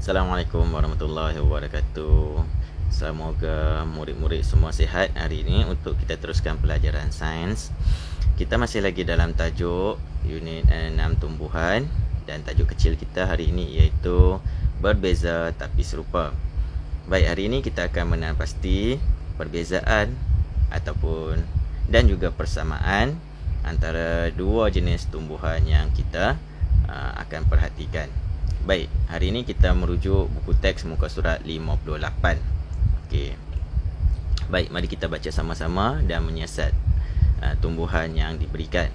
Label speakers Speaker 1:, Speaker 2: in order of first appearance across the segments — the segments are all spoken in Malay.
Speaker 1: Assalamualaikum warahmatullahi wabarakatuh. Semoga murid-murid semua sihat hari ini untuk kita teruskan pelajaran sains. Kita masih lagi dalam tajuk unit 6 tumbuhan dan tajuk kecil kita hari ini iaitu berbeza tapi serupa. Baik, hari ini kita akan mengenal pasti perbezaan ataupun dan juga persamaan antara dua jenis tumbuhan yang kita akan perhatikan. Baik, hari ini kita merujuk buku teks muka surat 58. Okey. Baik, mari kita baca sama-sama dan menyiasat tumbuhan yang diberikan.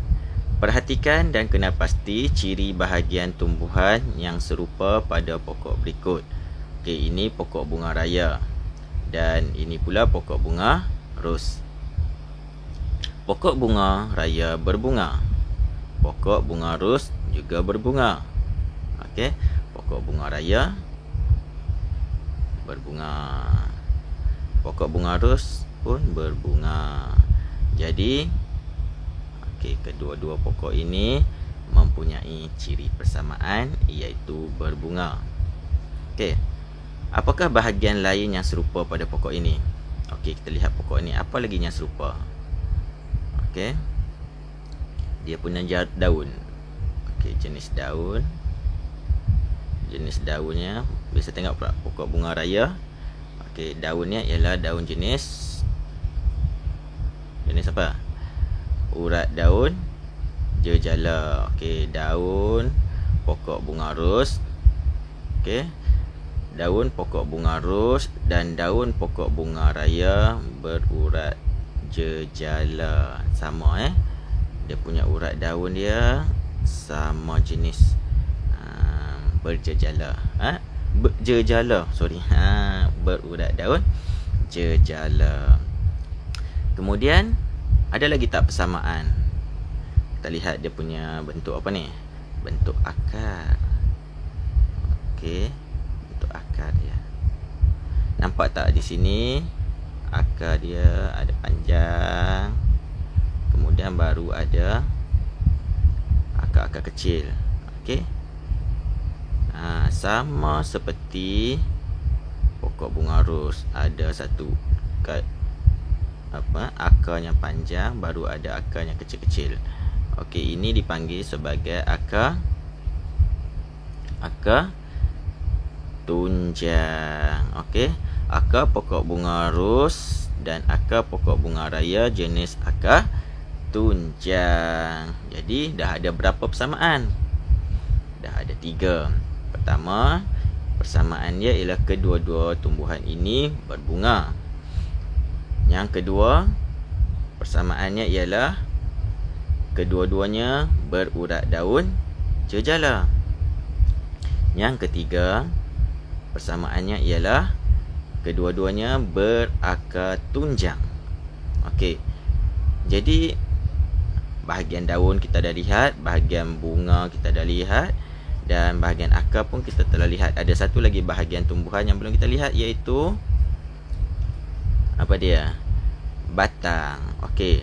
Speaker 1: Perhatikan dan kenal pasti ciri bahagian tumbuhan yang serupa pada pokok berikut. Okey, ini pokok bunga raya dan ini pula pokok bunga ros. Pokok bunga raya berbunga. Pokok bunga ros juga berbunga. Okey, pokok bunga raya berbunga. Pokok bunga ros pun berbunga. Jadi, okey, kedua-dua pokok ini mempunyai ciri persamaan iaitu berbunga. Okey. Apakah bahagian lain yang serupa pada pokok ini? Okey, kita lihat pokok ini. Apa lagi yang serupa? Okey. Dia punya daun. Okey, jenis daun. Jenis daunnya bisa tengok pokok bunga raya. Okey, daunnya ialah daun jenis apa? Urat daun jejala. Okey, daun pokok bunga ros. Okey. Daun pokok bunga ros dan daun pokok bunga raya berurat jejala. Sama dia punya urat daun dia sama jenis. Berjejala. Berurat daun jejala. Kemudian ada lagi tak persamaan? Kita lihat dia punya bentuk apa ni? Bentuk akar. Okey, bentuk akar dia. Nampak tak di sini? Akar dia ada panjang. Kemudian baru ada akar-akar kecil. Okey. Sama seperti pokok bunga ros, ada satu akarnya panjang, baru ada akarnya kecil-kecil. Okey, ini dipanggil sebagai akar tunjang. Okey, akar pokok bunga ros dan akar pokok bunga raya jenis akar tunjang. Jadi dah ada berapa persamaan? Dah ada 3. Pertama, persamaan dia ialah kedua-dua tumbuhan ini berbunga. Yang kedua, persamaannya ialah kedua-duanya berurat daun jejala. Yang ketiga, persamaannya ialah kedua-duanya berakar tunjang. Okey. Jadi bahagian daun kita dah lihat, bahagian bunga kita dah lihat, dan bahagian akar pun kita telah lihat. Ada satu lagi bahagian tumbuhan yang belum kita lihat, iaitu apa dia? Batang. Okey.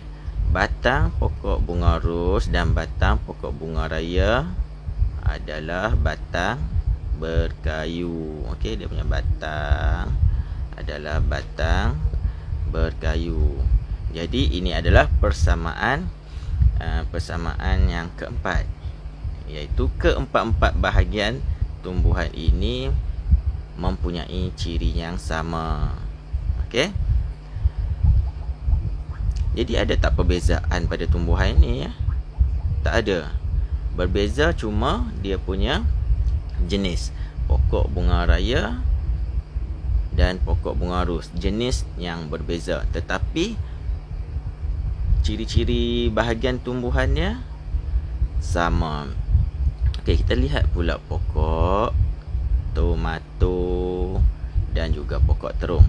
Speaker 1: Batang pokok bunga ros dan batang pokok bunga raya adalah batang berkayu. Okey, dia punya batang adalah batang berkayu. Jadi ini adalah persamaan yang keempat, iaitu keempat-empat bahagian tumbuhan ini mempunyai ciri yang sama. Okey. Jadi ada tak perbezaan pada tumbuhan ini ya? Tak ada. Berbeza cuma dia punya jenis. Pokok bunga raya dan pokok bunga ros, jenis yang berbeza, tetapi ciri-ciri bahagian tumbuhannya sama. Okey, kita lihat pula pokok tomato dan juga pokok terung.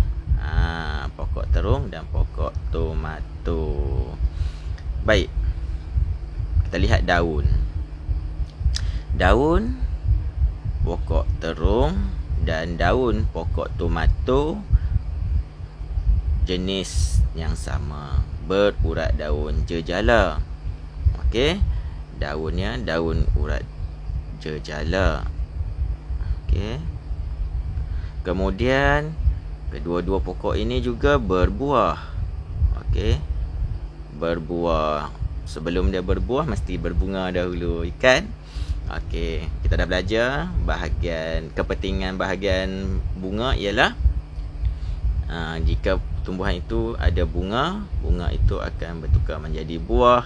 Speaker 1: Pokok terung dan pokok tomato. Baik. Kita lihat daun. Daun pokok terung dan daun pokok tomato jenis yang sama, berurat daun jejala. Okey. Daunnya daun urat jejala. Okey. Kemudian kedua-dua pokok ini juga berbuah. Okey. Berbuah. Sebelum dia berbuah mesti berbunga dahulu, kan? Okey, kita dah belajar kepentingan bahagian bunga ialah jika tumbuhan itu ada bunga, bunga itu akan bertukar menjadi buah,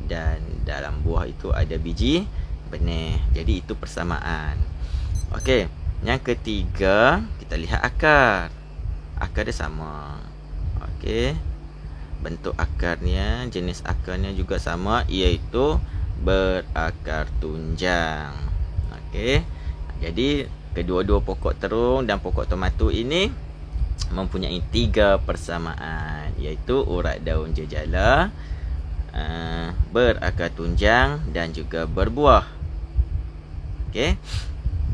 Speaker 1: dan dalam buah itu ada biji benih. Jadi itu persamaan. Okey, yang ketiga kita lihat akar. Akar dia sama. Okey. Bentuk akarnya, jenis akarnya juga sama, iaitu berakar tunjang. Okey. Jadi kedua-dua pokok terung dan pokok tomato ini mempunyai 3 persamaan, iaitu urat daun jejala, berakar tunjang dan juga berbuah. Okey.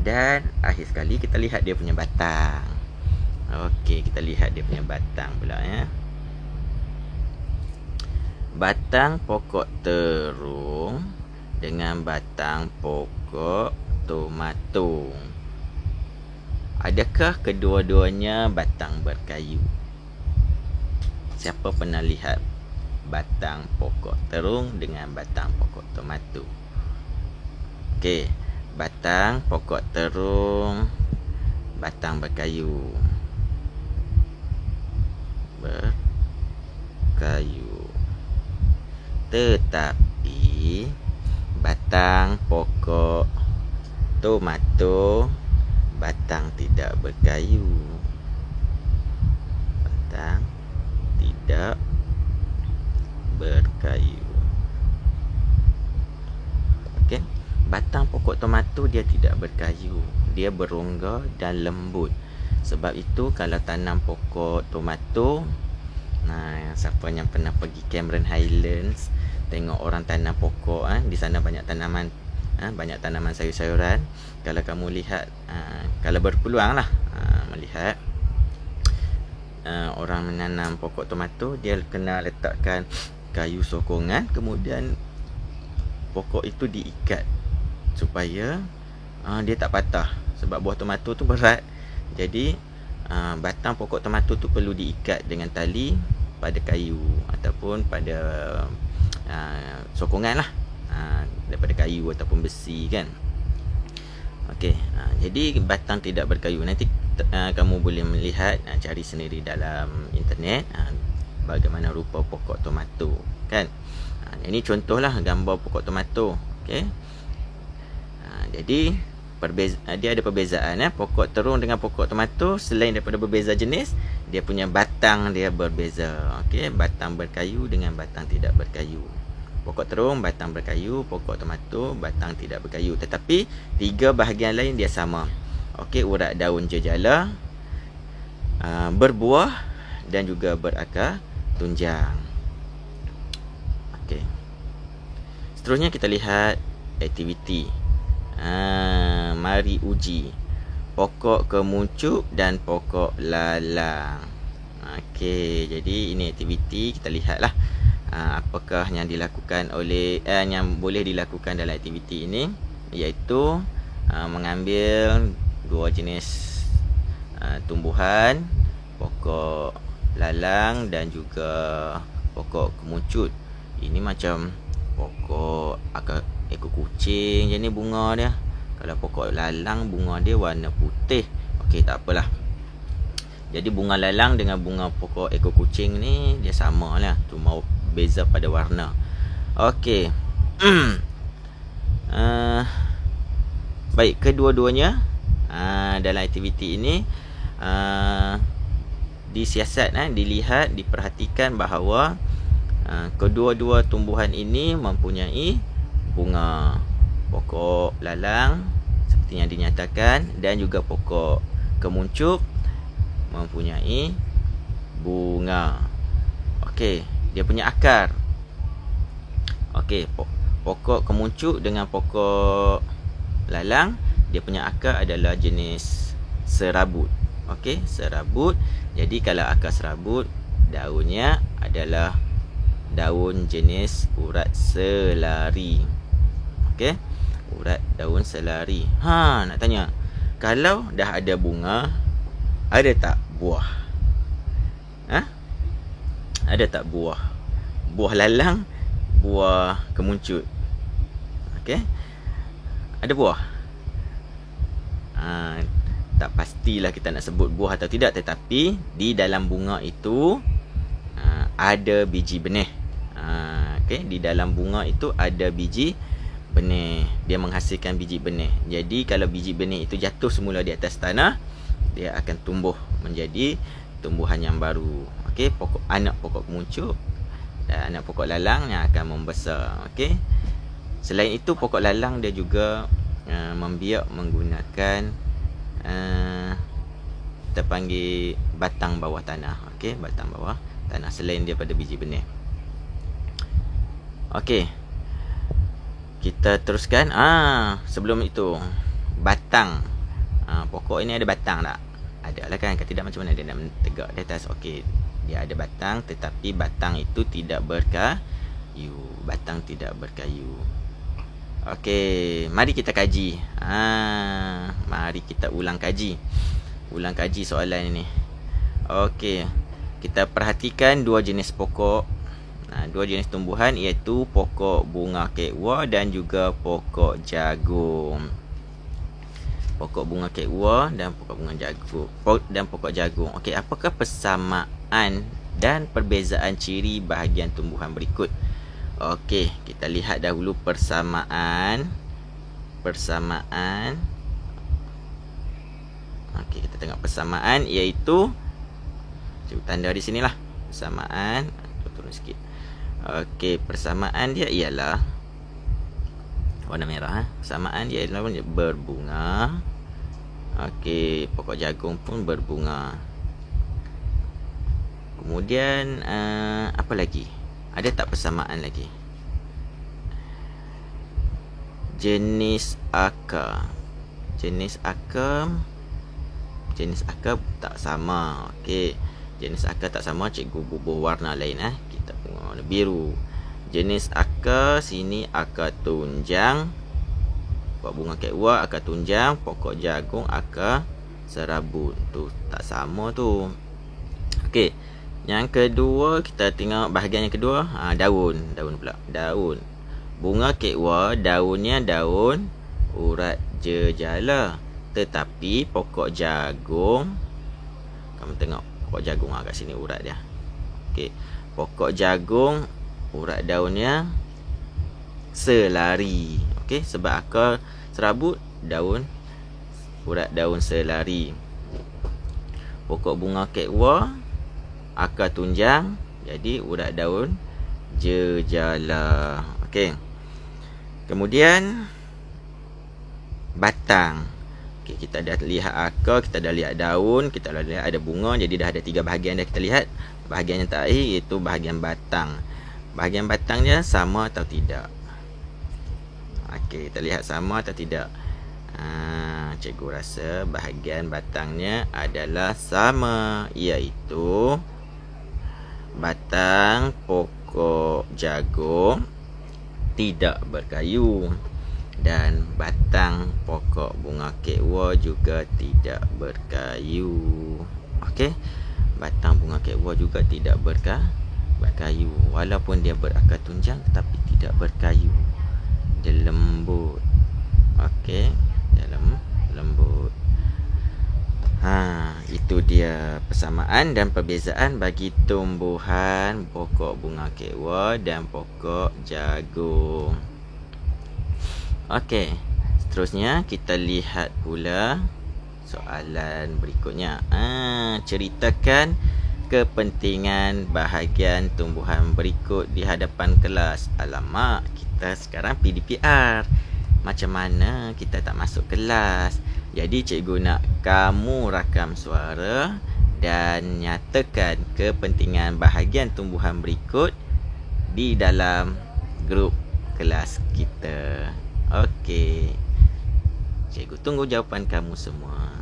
Speaker 1: Dan akhir sekali kita lihat dia punya batang. Okey, kita lihat dia punya batang pula ya. Batang pokok terung dengan batang pokok tomato, adakah kedua-duanya batang berkayu? Siapa pernah lihat batang pokok terung dengan batang pokok tomato? Okey, batang pokok terung, batang berkayu. Berkayu. Tetapi batang pokok tomato, batang tidak berkayu. Batang tidak berkayu. Okey, batang pokok tomato dia tidak berkayu, dia berongga dan lembut. Sebab itu kalau tanam pokok tomato, siapa yang pernah pergi Cameron Highlands, tengok orang tanam pokok, di sana banyak tanaman, banyak tanaman sayur-sayuran. Kalau kamu lihat, kalau berpeluang lah melihat orang menanam pokok tomato, dia kena letakkan kayu sokongan, kemudian pokok itu diikat supaya dia tak patah. Sebab buah tomato tu berat. Jadi batang pokok tomato tu perlu diikat dengan tali pada kayu ataupun pada sokongan lah, daripada kayu ataupun besi, kan. Okey, jadi batang tidak berkayu. Nanti kamu boleh melihat, cari sendiri dalam internet bagaimana rupa pokok tomato, kan. Ini contohlah gambar pokok tomato. Okey. Jadi dia ada perbezaan, pokok terung dengan pokok tomato. Selain daripada berbeza jenis, dia punya batang dia berbeza. Okey, batang berkayu dengan batang tidak berkayu. Pokok terung batang berkayu, pokok tomato batang tidak berkayu. Tetapi 3 bahagian lain dia sama. Okey, urat daun jejala, berbuah dan juga berakar tunjang. Okey. Seterusnya kita lihat aktiviti. Mari uji pokok kemuncuk dan pokok lalang. Okey, jadi ini aktiviti. Kita lihatlah apakah yang dilakukan oleh yang boleh dilakukan dalam aktiviti ini, iaitu mengambil 2 jenis tumbuhan, pokok lalang dan juga pokok kemuncut. Ini macam pokok ekor kucing je ni bunga dia. Kalau pokok lalang bunga dia warna putih. Okey, tak apalah. Jadi bunga lalang dengan bunga pokok ekor kucing ni dia sama lah, cuma beza pada warna. Okey. Baik, kedua-duanya dalam aktiviti ini disiasat, dilihat, diperhatikan bahawa kedua-dua tumbuhan ini mempunyai bunga. Pokok lalang seperti yang dinyatakan, dan juga pokok kemuncuk mempunyai bunga. Okey, dia punya akar. Okey, pokok kemuncuk dengan pokok lalang, dia punya akar adalah jenis serabut. Okey, serabut. Jadi kalau akar serabut, daunnya adalah daun jenis urat selari. Okey, urat daun selari. Nak tanya, kalau dah ada bunga, Ada tak buah? Ada tak buah? Buah lalang, buah kemuncut. Okey. Ada buah? Tak pastilah kita nak sebut buah atau tidak, tetapi di dalam bunga itu ada biji benih. Okey, di dalam bunga itu ada biji benih. Dia menghasilkan biji benih. Jadi kalau biji benih itu jatuh semula di atas tanah, dia akan tumbuh menjadi tumbuhan yang baru. Okey, anak pokok kemuncut dan anak pokok lalang yang akan membesar. Okey. Selain itu, pokok lalang dia juga membiak menggunakan kita panggil batang bawah tanah. Okey, batang bawah tanah selain daripada biji benih. Okey. Kita teruskan. Sebelum itu, batang. Pokok ini ada batang tak? Ada lah kan? Kalau tidak, macam mana dia nak tegak di atas? Okey, dia ada batang, tetapi batang itu tidak berkayu. Batang tidak berkayu. Okey, mari kita kaji. Mari kita ulang kaji. Ulang kaji soalan ini. Okey, kita perhatikan dua jenis pokok. Dua jenis tumbuhan, iaitu pokok bunga kekwa dan juga pokok jagung. Pokok bunga kekwa dan pokok bunga jagung dan pokok jagung. Okey, apakah persamaan dan perbezaan ciri bahagian tumbuhan berikut? Okey, kita lihat dahulu persamaan. Okey, kita tengok persamaan, iaitu cuba tanda di sinilah. Persamaan, turun sikit. Okey, persamaan dia ialah warna merah. Persamaan dia ialah berbunga. Okey, pokok jagung pun berbunga. Kemudian apa lagi? Ada tak persamaan lagi? Jenis akar. Jenis akar tak sama. Okey, jenis akar tak sama. Cikgu bubuh warna lain. Kita warna biru. Jenis akar sini akar tunjang. Pokok bunga kekwa akar tunjang, pokok jagung akar serabut. Tu tak sama tu. Okey. Yang kedua, kita tengok bahagian yang kedua. Daun pula. Daun. Bunga kekwa, daunnya daun urat jejala. Tetapi pokok jagung, kamu tengok pokok jagung kat sini urat dia. Okey. Pokok jagung urat daunnya selari. Okey, sebab akar serabut, urat daun selari. Pokok bunga kekwa akar tunjang, jadi urat daun jejala. Okey. Kemudian batang. Okey, kita dah lihat akar, kita dah lihat daun, kita dah lihat ada bunga, jadi dah ada 3 bahagian dah kita lihat. Bahagian yang terakhir iaitu bahagian batang. Bahagian batangnya sama atau tidak? Okey, kita lihat sama atau tidak. Cikgu rasa bahagian batangnya adalah sama, iaitu batang pokok jagung tidak berkayu dan batang pokok bunga kekwa juga tidak berkayu. Okey, batang bunga kekwa juga tidak berkayu, walaupun dia berakar tunjang tetapi tidak berkayu. Dia lembut. Okey, dia lembut. Itu dia persamaan dan perbezaan bagi tumbuhan pokok bunga kekwa dan pokok jagung. Okey, seterusnya kita lihat pula soalan berikutnya. Ceritakan kepentingan bahagian tumbuhan berikut di hadapan kelas. Alamak, kita sekarang PDPR. Macam mana kita tak masuk kelas? Jadi cikgu nak kamu rakam suara dan nyatakan kepentingan bahagian tumbuhan berikut di dalam grup kelas kita. Okey, cikgu tunggu jawapan kamu semua.